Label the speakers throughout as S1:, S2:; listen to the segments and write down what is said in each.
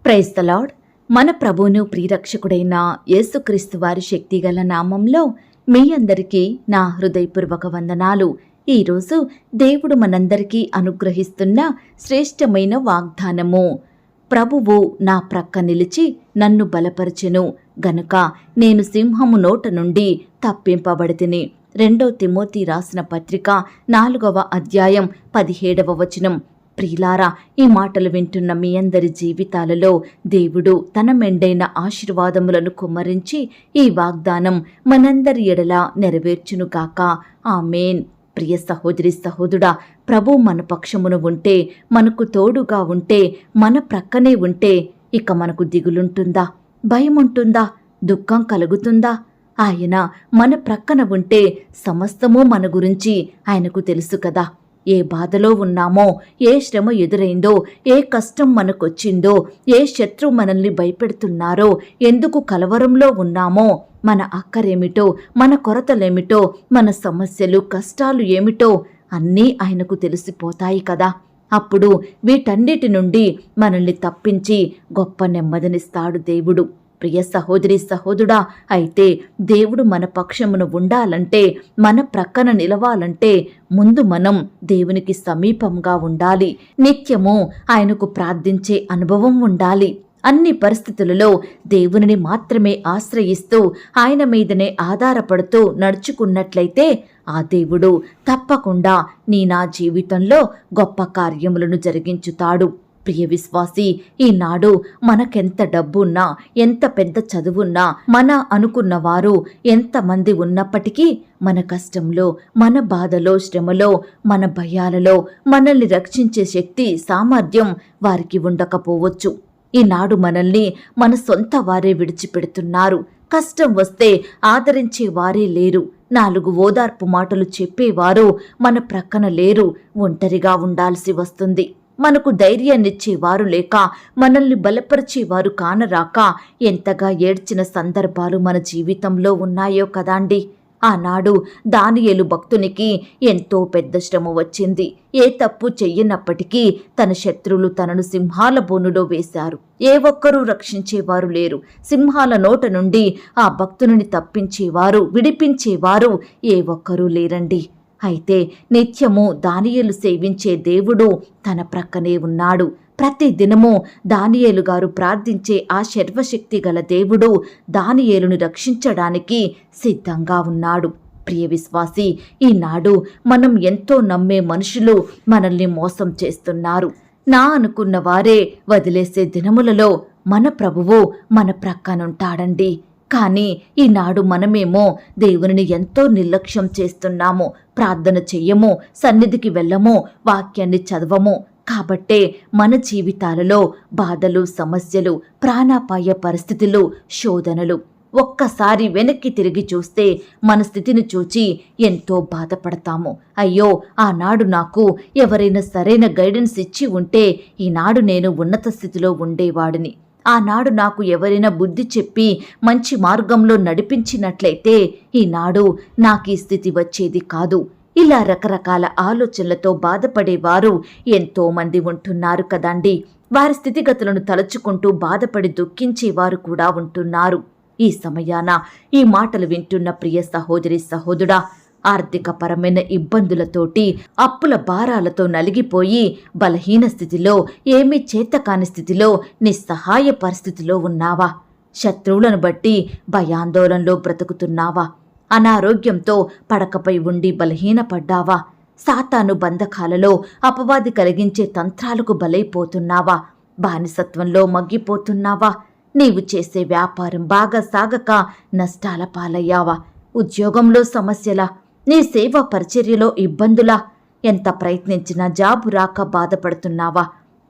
S1: Praise the lord. మన ప్రభువును ప్రియరక్షకుడైన యేసుక్రీస్తు వారి శక్తిగల నామంలో మీ అందరికీ నా హృదయపూర్వక వందనాలు. ఈరోజు దేవుడు మనందరికీ అనుగ్రహిస్తున్న శ్రేష్టమైన వాగ్దానము. ప్రభువు నా ప్రక్క నిలిచి నన్ను బలపరచెను గనుక నేను సింహము నోట నుండి తప్పింపబడితిని. 2 తిమోతి రాసిన పత్రిక 4వ అధ్యాయం 17వ వచనం. ప్రియులారా, ఈ మాటలు వింటున్న మీ అందరి జీవితాలలో దేవుడు తన మెండైన ఆశీర్వాదములను కుమ్మరించి ఈ వాగ్దానం మనందరి ఎడల నెరవేర్చునుగాక. ఆమేన్. ప్రియ సహోదరి సహోదరుడా, ప్రభు మన పక్షమును ఉంటే, మనకు తోడుగా ఉంటే, మన ప్రక్కనే ఉంటే ఇక మనకు దిగులుంటుందా? భయం ఉంటుందా? దుఃఖం కలుగుతుందా? ఆయన మన ప్రక్కన ఉంటే సమస్తము మన గురించి ఆయనకు తెలుసు కదా. ఏ బాధలో ఉన్నామో, ఏ శ్రమ ఎదురైందో, ఏ కష్టం మనకొచ్చిందో, ఏ శత్రువు మనల్ని భయపెడుతున్నారో, ఎందుకు కలవరంలో ఉన్నామో, మన అక్కరేమిటో, మన కొరతలేమిటో, మన సమస్యలు కష్టాలు ఏమిటో అన్నీ ఆయనకు తెలిసిపోతాయి కదా. అప్పుడు వీటన్నిటి నుండి మనల్ని తప్పించి గొప్ప నెమ్మదినిస్తాడు దేవుడు. ప్రియ సహోదరి సహోదరుడా, అయితే దేవుడు మన పక్షమును ఉండాలంటే, మన ప్రక్కన నిలవాలంటే ముందు మనం దేవునికి సమీపంగా ఉండాలి. నిత్యము ఆయనకు ప్రార్థించే అనుభవం ఉండాలి. అన్ని పరిస్థితులలో దేవునిని మాత్రమే ఆశ్రయిస్తూ ఆయన మీదనే ఆధారపడుతూ నడుచుకున్నట్లయితే ఆ దేవుడు తప్పకుండా నా జీవితంలో గొప్ప కార్యములను జరిగించుతాడు. ప్రియ విశ్వాసి, ఈనాడు మనకెంత డబ్బున్నా, ఎంత పెద్ద చదువున్నా, మన అనుకున్నవారు ఎంతమంది ఉన్నప్పటికీ మన కష్టంలో, మన బాధలో, శ్రమలో, మన భయాలలో మనల్ని రక్షించే శక్తి, సామర్థ్యం వారికి ఉండకపోవచ్చు. ఈనాడు మనల్ని మన సొంత వారే విడిచిపెడుతున్నారు. కష్టం వస్తే ఆదరించే వారే లేరు. 4 ఓదార్పు మాటలు చెప్పేవారు మన ప్రక్కన లేరు. ఒంటరిగా ఉండాల్సి వస్తుంది. మనకు ధైర్యాన్నిచ్చేవారు లేక, మనల్ని బలపరిచేవారు కానరాక ఎంతగా ఏడ్చిన సందర్భాలు మన జీవితంలో ఉన్నాయో కదాండి. ఆనాడు దానియేలు భక్తునికి ఎంతో పెద్ద శ్రమ వచ్చింది. ఏ తప్పు చెయ్యనప్పటికీ తన శత్రువులు తనను సింహాల బోనులో వేశారు. ఏ ఒక్కరూ రక్షించేవారు లేరు. సింహాల నోట నుండి ఆ భక్తుని తప్పించేవారు, విడిపించేవారు ఏ ఒక్కరూ లేరండి. అయితే నిత్యము దానియేలు సేవించే దేవుడు తన ప్రక్కనే ఉన్నాడు. ప్రతి దినము దానియేలు గారు ప్రార్థించే ఆ సర్వశక్తి గల దేవుడు దానియేలును రక్షించడానికి సిద్ధంగా ఉన్నాడు. ప్రియ విశ్వాసి, ఈనాడు మనం ఎంతో నమ్మే మనుషులు మనల్ని మోసం చేస్తున్నారు. నా అనుకున్న వారే వదిలేసే దినములలో మన ప్రభువు మన ప్రక్కనుంటాడండి. కానీ ఈనాడు మనమేమో దేవునిని ఎంతో నిర్లక్ష్యం చేస్తున్నాము. ప్రార్థన చెయ్యము, సన్నిధికి వెళ్ళము, వాక్యాన్ని చదవము. కాబట్టే మన జీవితాలలో బాధలు, సమస్యలు, ప్రాణాపాయ పరిస్థితులు, శోధనలు. ఒక్కసారి వెనక్కి తిరిగి చూస్తే మన స్థితిని చూచి ఎంతో బాధపడతాము. అయ్యో, ఆనాడు నాకు ఎవరైనా సరైన గైడెన్స్ ఇచ్చి ఉంటే ఈనాడు నేను ఉన్నత స్థితిలో ఉండేవాడిని. ఆనాడు నాకు ఎవరైనా బుద్ధి చెప్పి మంచి మార్గంలో నడిపించినట్లయితే ఈనాడు నాకు ఈ స్థితి వచ్చేది కాదు. ఇలా రకరకాల ఆలోచనలతో బాధపడేవారు ఎంతో మంది ఉంటున్నారు కదండి. వారి స్థితిగతులను తలుచుకుంటూ బాధపడి దుఃఖించేవారు కూడా ఉంటున్నారు. ఈ సమయాన ఈ మాటలు వింటున్న ప్రియ సహోదరి సహోదరుడా, ఆర్థికపరమైన ఇబ్బందులతోటి, అప్పుల భారాలతో నలిగిపోయి బలహీన స్థితిలో, ఏమీ చేతకాని స్థితిలో, నిస్సహాయ పరిస్థితిలో ఉన్నావా? శత్రువులను బట్టి భయాందోళనలో బ్రతుకుతున్నావా? అనారోగ్యంతో పడకపై ఉండి బలహీనపడ్డావా? సాతాను బంధకాలలో అపవాది కలిగించే తంత్రాలకు బలైపోతున్నావా? బానిసత్వంలో మగ్గిపోతున్నావా? నీవు చేసే వ్యాపారం బాగా సాగక నష్టాల పాలయ్యావా? ఉద్యోగంలో సమస్యలా? నీ సేవా పరిచర్యలో ఇబ్బందులా? ఎంత ప్రయత్నించినా జాబు రాక బాధపడుతున్నావా?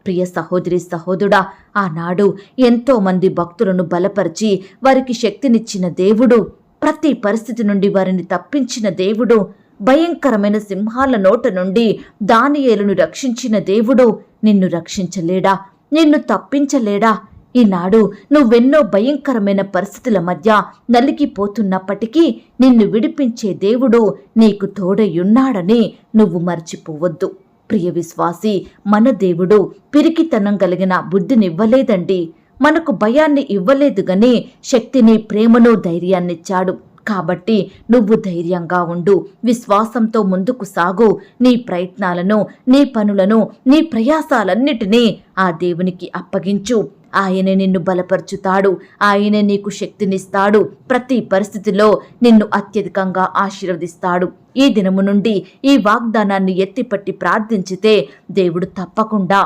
S1: ప్రియ సహోదరి సహోదరుడా, ఆనాడు ఎంతో మంది భక్తులను బలపరిచి వారికి శక్తినిచ్చిన దేవుడు, ప్రతి పరిస్థితి నుండి వారిని తప్పించిన దేవుడు, భయంకరమైన సింహాల నోట నుండి దానియేలును రక్షించిన దేవుడు నిన్ను రక్షించలేడా? నిన్ను తప్పించలేడా? ఈనాడు నువ్వెన్నో భయంకరమైన పరిస్థితుల మధ్య నలిగిపోతున్నప్పటికీ నిన్ను విడిపించే దేవుడు నీకు తోడయున్నాడని నువ్వు మర్చిపోవద్దు. ప్రియ విశ్వాసి, మన దేవుడు పిరికితనం కలిగిన బుద్ధినివ్వలేదండి. మనకు భయాన్ని ఇవ్వలేదు గాని శక్తిని, ప్రేమను, ధైర్యాన్నిచ్చాడు. కాబట్టి నువ్వు ధైర్యంగా ఉండు, విశ్వాసంతో ముందుకు సాగు. నీ ప్రయత్నాలను, నీ పనులను, నీ ప్రయాసాలన్నిటినీ ఆ దేవునికి అప్పగించు. ఆయనే నిన్ను బలపరుచుతాడు, ఆయనే నీకు శక్తినిస్తాడు. ప్రతి పరిస్థితిలో నిన్ను అత్యధికంగా ఆశీర్వదిస్తాడు. ఈ దినము నుండి ఈ వాగ్దానాన్ని ఎత్తిపట్టి ప్రార్థించితే దేవుడు తప్పకుండా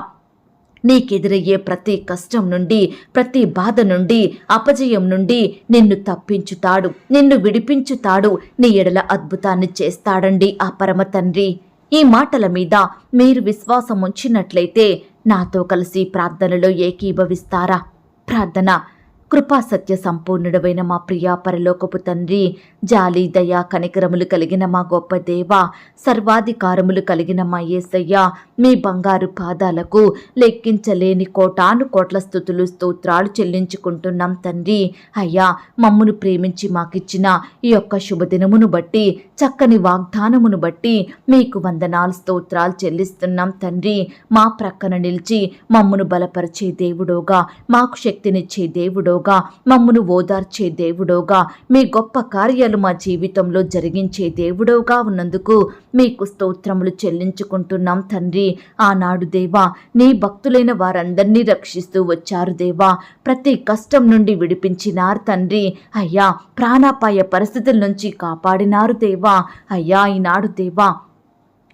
S1: నీకెదురయ్యే ప్రతి కష్టం నుండి, ప్రతి బాధ నుండి, అపజయం నుండి నిన్ను తప్పించుతాడు, నిన్ను విడిపించుతాడు. నీ ఎడల అద్భుతాన్ని చేస్తాడండి ఆ పరమ తండ్రి. ఈ మాటల మీద మీరు విశ్వాసం ఉంచినట్లయితే నాతో కలిసి ప్రార్థనలో ఏకీభవిస్తారా? ప్రార్థన. కృపా సత్య సంపూర్ణుడవైన మా ప్రియా పరలోకపు తండ్రి, జాలి, దయా, కనికరములు కలిగిన మా గొప్ప దేవ, సర్వాధికారములు కలిగిన మా యేసయ్య, మీ బంగారు పాదాలకు లెక్కించలేని కోటాను కోట్ల స్తుతులు, స్తోత్రాలు చెల్లించుకుంటున్నాం తండ్రి. అయ్యా, మమ్మును ప్రేమించి మాకిచ్చిన ఈ యొక్క శుభదినమును బట్టి, చక్కని వాగ్దానమును బట్టి మీకు వందనాలు, స్తోత్రాలు చెల్లిస్తున్నాం తండ్రి. మా ప్రక్కన నిలిచి మమ్మును బలపరిచే దేవుడోగా, మాకు శక్తినిచ్చే దేవుడోగా, మమ్మును ఓదార్చే దేవుడోగా, మీ గొప్ప కార్యాలు మా జీవితంలో జరిగించే దేవుడోగా ఉన్నందుకు మీకు స్తోత్రములు చెల్లించుకుంటున్నాం తండ్రి. ఆనాడు దేవా, నీ భక్తులైన వారందరినీ రక్షిస్తూ వచ్చారు దేవా. ప్రతి కష్టం నుండి విడిపించినారు తండ్రి. అయ్యా, ప్రాణాపాయ పరిస్థితుల నుంచి కాపాడినారు దేవా. అయ్యా, ఈనాడు దేవా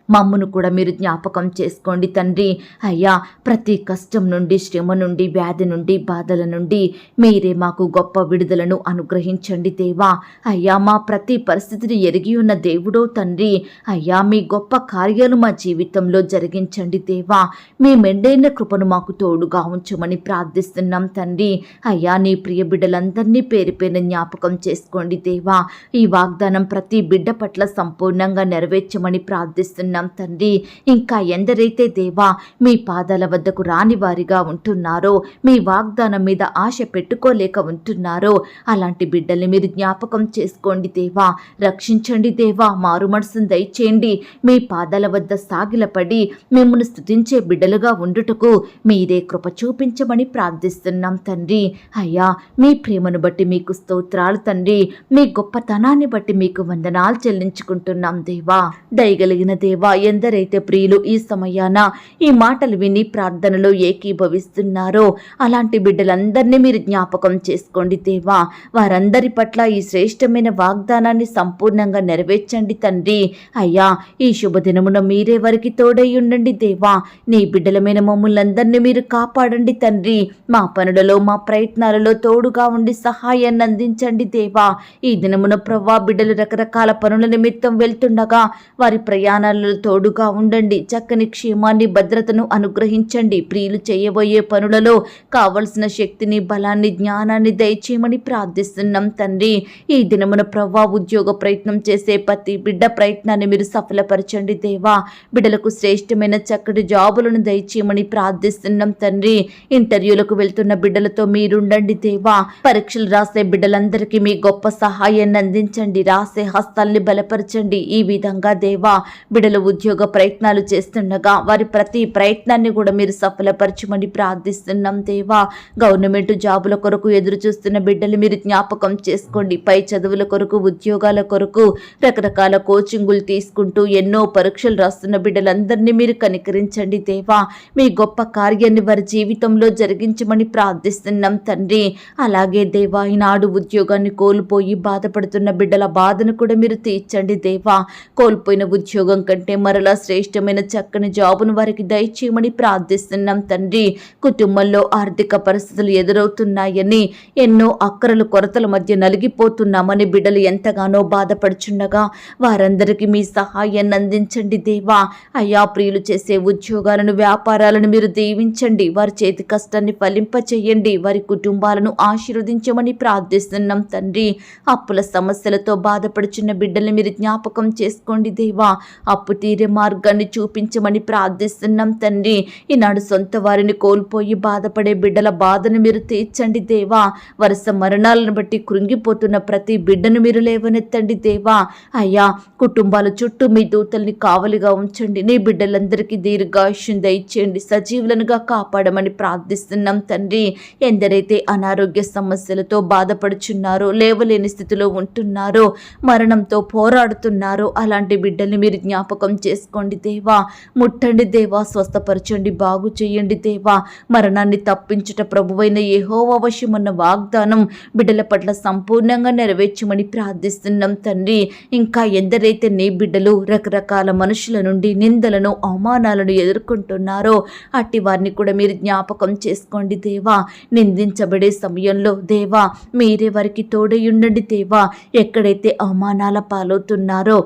S1: మమ్మును కూడా మీరు జ్ఞాపకం చేసుకోండి తండ్రి. అయ్యా, ప్రతి కష్టం నుండి, శ్రమ నుండి, వ్యాధి నుండి, బాధల నుండి మీరే మాకు గొప్ప విడుదలను అనుగ్రహించండి దేవా. అయ్యా, మా ప్రతి పరిస్థితిని ఎరిగి ఉన్న దేవుడో తండ్రి. అయ్యా, మీ గొప్ప కార్యాలు మా జీవితంలో జరిగించండి దేవా. మీ మెండైన కృపను మాకు తోడుగా ఉంచమని ప్రార్థిస్తున్నాం తండ్రి. అయ్యా, నీ ప్రియ బిడ్డలందరినీ పేరు పేరున జ్ఞాపకం చేసుకోండి దేవా. ఈ వాగ్దానం ప్రతి బిడ్డ పట్ల సంపూర్ణంగా నెరవేర్చమని ప్రార్థిస్తున్నాం తండ్రి. ఇంకా ఎందరైతే దేవా మీ పాదాల వద్దకు రాని వారిగా ఉంటున్నారో, మీ వాగ్దానం మీద ఆశ పెట్టుకోలేక ఉంటున్నారో, అలాంటి బిడ్డల్ని మీరు జ్ఞాపకం చేసుకోండి దేవా. రక్షించండి దేవా. మారు మనసును దయచేయండి. మీ పాదాల వద్ద సాగిలపడి మిమ్మల్ని స్తుతించే బిడ్డలుగా ఉండుటకు మీరే కృప చూపించమని ప్రార్థిస్తున్నాం తండ్రి. అయ్యా, మీ ప్రేమను బట్టి మీకు స్తోత్రాలు తండ్రి. మీ గొప్పతనాన్ని బట్టి మీకు వందనాలు చెల్లించుకుంటున్నాం దేవా. దయగలిగిన దేవా, ఎందరైతే ప్రియులు ఈ సమయాన ఈ మాటలు విని ప్రార్థనలో ఏకీభవిస్తున్నారో అలాంటి బిడ్డలందరినీ మీరు జ్ఞాపకం చేసుకోండి దేవా. వారందరి పట్ల ఈ శ్రేష్టమైన వాగ్దానాన్ని సంపూర్ణంగా నెరవేర్చండి తండ్రి. అయ్యా, ఈ శుభదినమున మీరే వారికి తోడై ఉండండి దేవా. నీ బిడ్డలమైన మమ్ములందరినీ మీరు కాపాడండి తండ్రి. మా పనులలో, మా ప్రయత్నాలలో తోడుగా ఉండి సహాయాన్ని అందించండి దేవా. ఈ దినమున ప్రవ్వా, బిడ్డలు రకరకాల పనుల నిమిత్తం వెళ్తుండగా వారి ప్రయాణాలలో తోడుగా ఉండండి. చక్కని క్షేమాన్ని, భద్రతను అనుగ్రహించండి. ప్రియులు చేయబోయే పనులలో కావలసిన శక్తిని, బలాన్ని, జ్ఞానాన్ని దయచేయమని ప్రార్థిస్తున్నాం తండ్రి. ఈ దినమున ప్రవ్వా, ఉద్యోగ ప్రయత్నం చేసే ప్రతి బిడ్డ ప్రయత్నాన్ని మీరు సఫలపరచండి దేవా. బిడ్డలకు శ్రేష్టమైన చక్కటి జాబులను దయచేయమని ప్రార్థిస్తున్నాం తండ్రి. ఇంటర్వ్యూలకు వెళ్తున్న బిడ్డలతో మీరుండండి దేవా. పరీక్షలు రాసే బిడ్డలందరికీ మీ గొప్ప సహాయాన్ని అందించండి. రాసే హస్తాల్ని బలపరచండి. ఈ విధంగా దేవా, బిడ్డలు ఉద్యోగ ప్రయత్నాలు చేస్తుండగా వారి ప్రతి ప్రయత్నాన్ని కూడా మీరు సఫలపరచమని ప్రార్థిస్తున్నాం దేవా. గవర్నమెంట్ జాబుల కొరకు ఎదురు చూస్తున్న బిడ్డలు మీరు జ్ఞాపకం చేసుకోండి. పై చదువుల కొరకు, ఉద్యోగాల కొరకు రకరకాల కోచింగులు తీసుకుంటూ ఎన్నో పరీక్షలు రాస్తున్న బిడ్డలందరినీ మీరు కనికరించండి దేవా. మీ గొప్ప కార్యాన్ని వారి జీవితంలో జరిగించమని ప్రార్థిస్తున్నాం తండ్రి. అలాగే దేవా, ఈనాడు ఉద్యోగాన్ని కోల్పోయి బాధపడుతున్న బిడ్డల బాధను కూడా మీరు తీర్చండి దేవా. కోల్పోయిన ఉద్యోగం కంటే మరలా శ్రేష్టమైన చక్కని జాబును వారికి దయచేయమని ప్రార్థిస్తున్నాం తండ్రి. కుటుంబంలో ఆర్థిక పరిస్థితులు ఎదురవుతున్నాయని, ఎన్నో అక్కరలు, కొరతల మధ్య నలిగిపోతున్నామని బిడ్డలు ఎంతగానో బాధపడుచుండగా వారందరికీ మీ సహాయాన్ని అందించండి దేవా. అయ్యా, ప్రియులు చేసే ఉద్యోగాలను, వ్యాపారాలను మీరు దీవించండి. వారి చేతి కష్టాన్ని ఫలింపచేయండి. వారి కుటుంబాలను ఆశీర్వదించమని ప్రార్థిస్తున్నాం తండ్రి. అప్పుల సమస్యలతో బాధపడుచున్న బిడ్డల్ని మీరు జ్ఞాపకం చేసుకోండి దేవా. అప్పు తీరే మార్గాన్ని చూపించమని ప్రార్థిస్తున్నాం తండ్రి. ఈనాడు సొంత వారిని కోల్పోయి బాధపడే బిడ్డల బాధను మీరు తీర్చండి దేవా. వరుస మరణాలను బట్టి కృంగిపోతున్న ప్రతి బిడ్డను మీరు లేవనెత్తండి దేవా. అయ్యా, కుటుంబాల చుట్టూ మీ దూతల్ని కావలిగా ఉంచండి. నీ బిడ్డలందరికీ దీర్ఘాయుష్యం దయచేయండి, సజీవులనుగా కాపాడమని ప్రార్థిస్తున్నాం తండ్రి. ఎందరైతే అనారోగ్య సమస్యలతో బాధపడుచున్నారో, లేవలేని స్థితిలో ఉంటున్నారో, మరణంతో పోరాడుతున్నారో అలాంటి బిడ్డల్ని మీరు జ్ఞాపకం చేసుకోండి దేవా. ముట్టండి దేవా, స్వస్థపరచండి, బాగు చేయండి దేవా. మరణాన్ని తప్పించుట ప్రభువైన యెహోవా వశమన్న వాగ్దానం బిడ్డల పట్ల సంపూర్ణంగా నెరవేర్చమని ప్రార్థిస్తున్నాం తండ్రి. ఇంకా ఎందరైతే నీ బిడ్డలు రకరకాల మనుషుల నుండి నిందలను, అవమానాలను ఎదుర్కొంటున్నారో అట్టి వారిని కూడా మీరు జ్ఞాపకం చేసుకోండి దేవా. నిందించబడే సమయంలో దేవా మీరే వారికి తోడయుండండి దేవా. ఎక్కడైతే అవమానాల పాలవుతున్నారో,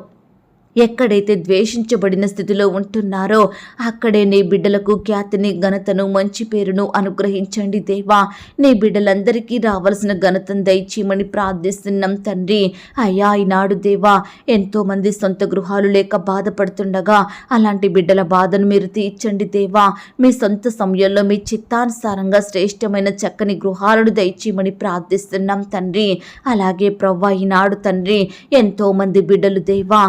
S1: ఎక్కడైతే ద్వేషించబడిన స్థితిలో ఉంటున్నారో అక్కడే నీ బిడ్డలకు ఖ్యాతిని, ఘనతను, మంచి పేరును అనుగ్రహించండి దేవా. నీ బిడ్డలందరికీ రావాల్సిన ఘనతను దయచేయమని ప్రార్థిస్తున్నాం తండ్రి. అయ్యా, ఈనాడు దేవా ఎంతోమంది సొంత గృహాలు లేక బాధపడుతుండగా అలాంటి బిడ్డల బాధను మీరు తీర్చండి దేవా. మీ సొంత సమయంలో మీ చిత్తానుసారంగా శ్రేష్టమైన చక్కని గృహాలను దయచేయమని ప్రార్థిస్తున్నాం తండ్రి. అలాగే ప్రవ్వా, ఈనాడు తండ్రి ఎంతోమంది బిడ్డలు దేవా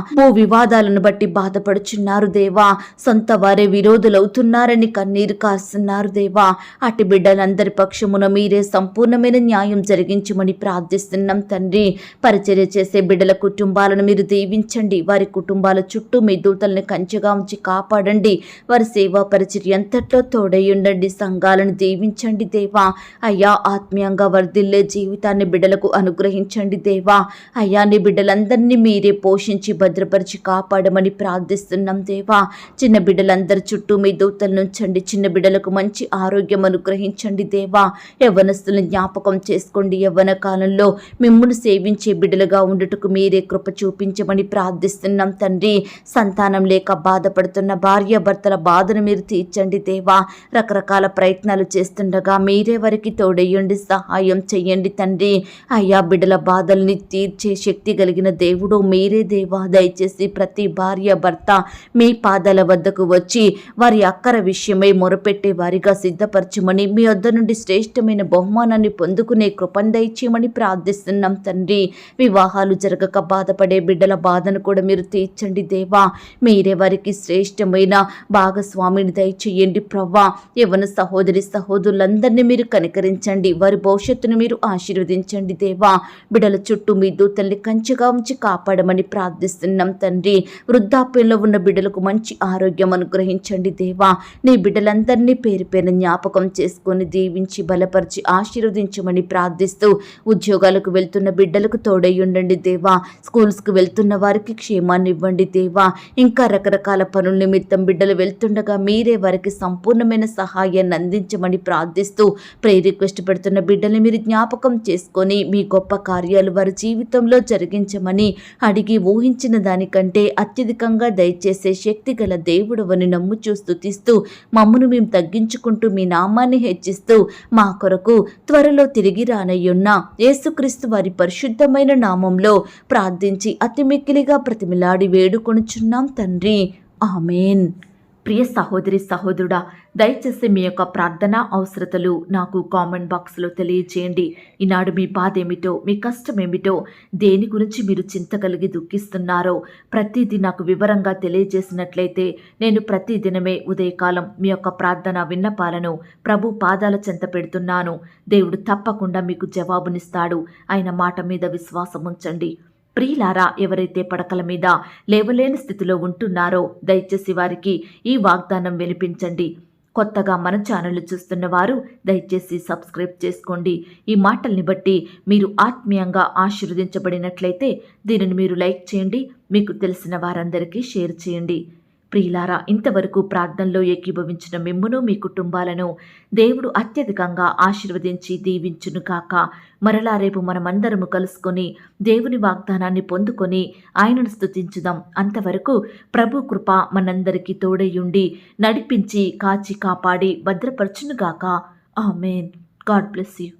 S1: వివాదాలను బట్టి బాధపడుచున్నారు దేవా. సొంత వారే విరోధులవుతున్నారని కన్నీరు కాస్తున్నారు దేవా. అటు బిడ్డలందరి పక్షమున మీరే సంపూర్ణమైన న్యాయం జరిగించమని ప్రార్థిస్తున్నాం తండ్రి. పరిచర్య చేసే బిడ్డల కుటుంబాలను మీరు దీవించండి. వారి కుటుంబాల చుట్టూ మీ దూతల్ని కంచెగా ఉంచి కాపాడండి. వారి సేవా పరిచర్య అంతట్లో తోడయ్యుండండి. సంఘాలను దీవించండి దేవా. అయ్యా, ఆత్మీయంగా వర్ధిల్లే జీవితాన్ని బిడ్డలకు అనుగ్రహించండి దేవా. అయ్యా, నీ బిడ్డలందరినీ మీరే పోషించి భద్రపరిచి కాపాడమని ప్రార్థిస్తున్నాం దేవా. చిన్న బిడ్డలందరి చుట్టూ మీ దూతలను ఉంచండి. చిన్న బిడ్డలకు మంచి ఆరోగ్యం అనుగ్రహించండి దేవా. యవ్వనస్తులను జ్ఞాపకం చేసుకోండి. యవ్వన కాలంలో మిమ్మును సేవించే బిడ్డలుగా ఉండుటకు మీరే కృప చూపించమని ప్రార్థిస్తున్నాం తండ్రి. సంతానం లేక బాధపడుతున్న భార్య భర్తల బాధను మీరు తీర్చండి దేవా. రకరకాల ప్రయత్నాలు చేస్తుండగా మీరే వారికి తోడయ్యండి, సహాయం చెయ్యండి తండ్రి. అయ్యా, బిడ్డల బాధల్ని తీర్చే శక్తి కలిగిన దేవుడు మీరే దేవా. దయచేసి ప్రతి భార్య భర్త మీ పాదాల వద్దకు వచ్చి వారి అక్కర విషయమై మొరపెట్టే వారిగా సిద్ధపరచమని, మీ వద్ద నుండి శ్రేష్టమైన బహుమానాన్ని పొందుకునే కృపను దయచేయమని ప్రార్థిస్తున్నాం తండ్రి. వివాహాలు జరగక బాధపడే బిడ్డల బాధను కూడా మీరు తీర్చండి దేవా. మీరే వారికి శ్రేష్టమైన భాగస్వామిని దయచేయండి ప్రవ్వా. యవ్వన సహోదరి సహోదరులందరినీ మీరు కనికరించండి. వారి భవిష్యత్తును మీరు ఆశీర్వదించండి దేవా. బిడ్డల చుట్టూ మీ దూతల్ని కంచెగా ఉంచి కాపాడమని ప్రార్థిస్తున్నాం తండ్రి. వృద్ధాప్యంలో ఉన్న బిడ్డలకు మంచి ఆరోగ్యం అనుగ్రహించండి దేవా. నీ బిడ్డలందరినీ పేరు పేరు జ్ఞాపకం చేసుకొని దీవించి బలపరిచి ఆశీర్వదించమని ప్రార్థిస్తూ, ఉద్యోగాలకు వెళ్తున్న బిడ్డలకు తోడయ్యుండండి దేవా. స్కూల్స్కి వెళ్తున్న వారికి క్షేమాన్ని ఇవ్వండి దేవా. ఇంకా రకరకాల పనుల నిమిత్తం బిడ్డలు వెళ్తుండగా మీరే వారికి సంపూర్ణమైన సహాయాన్ని అందించమని ప్రార్థిస్తూ, రిక్వెస్ట్ పెడుతున్న బిడ్డల్ని మీరు జ్ఞాపకం చేసుకొని మీ గొప్ప కార్యాలు వారి జీవితంలో జరిగించమని అడిగి ఊహించిన దానికంటే అత్యధికంగా దయచేసే శక్తి గల దేవుడవని నమ్ముచూ స్తుతిస్తూ, మమ్మను మేము తగ్గించుకుంటూ మీ నామాన్ని హెచ్చిస్తూ, మా కొరకు త్వరలో తిరిగి రానయ్యున్న యేసుక్రీస్తు వారి పరిశుద్ధమైన నామంలో ప్రార్థించి అతి మిక్కిలిగా ప్రతిమిలాడి వేడుకొనుచున్నాం తండ్రి. ఆమేన్. ప్రియ సహోదరి సహోదరుడా, దయచేసి మీ యొక్క ప్రార్థన అవసరతలు నాకు కామెంట్ బాక్స్లో తెలియచేయండి. ఈనాడు మీ బాధ ఏమిటో, మీ కష్టం ఏమిటో, దేని గురించి మీరు చింత కలిగి దుఃఖిస్తున్నారో ప్రతిదీ నాకు వివరంగా తెలియజేసినట్లయితే నేను ప్రతిదినమే ఉదయకాలం మీ యొక్క ప్రార్థన విన్నపాలను ప్రభు పాదాల చెంత పెడుతున్నాను. దేవుడు తప్పకుండా మీకు జవాబునిస్తాడు. ఆయన మాట మీద విశ్వాసం ఉంచండి. ప్రియులారా, ఎవరైతే పడకల మీద లేవలేని స్థితిలో ఉంటున్నారో దయచేసి వారికి ఈ వాగ్దానం వినిపించండి. కొత్తగా మన ఛానల్ చూస్తున్న వారు దయచేసి సబ్స్క్రైబ్ చేసుకోండి. ఈ మాటల్ని బట్టి మీరు ఆత్మీయంగా ఆశీర్వదించబడినట్లయితే దీనిని మీరు లైక్ చేయండి, మీకు తెలిసిన వారందరికీ షేర్ చేయండి. ప్రియులారా, ఇంతవరకు ప్రార్థనలో ఏకీభవించిన మిమ్మును మీ కుటుంబాలను దేవుడు అత్యధికంగా ఆశీర్వదించి దీవించును కాక. మరలా రేపు మనమందరము కలుసుకొని దేవుని వాగ్దానాన్ని పొందుకొని ఆయనను స్తుతించుదాం. అంతవరకు ప్రభు కృప మనందరికీ తోడయుండి నడిపించి కాచి కాపాడి భద్రపరచునుగాక. ఆమేన్. God bless you.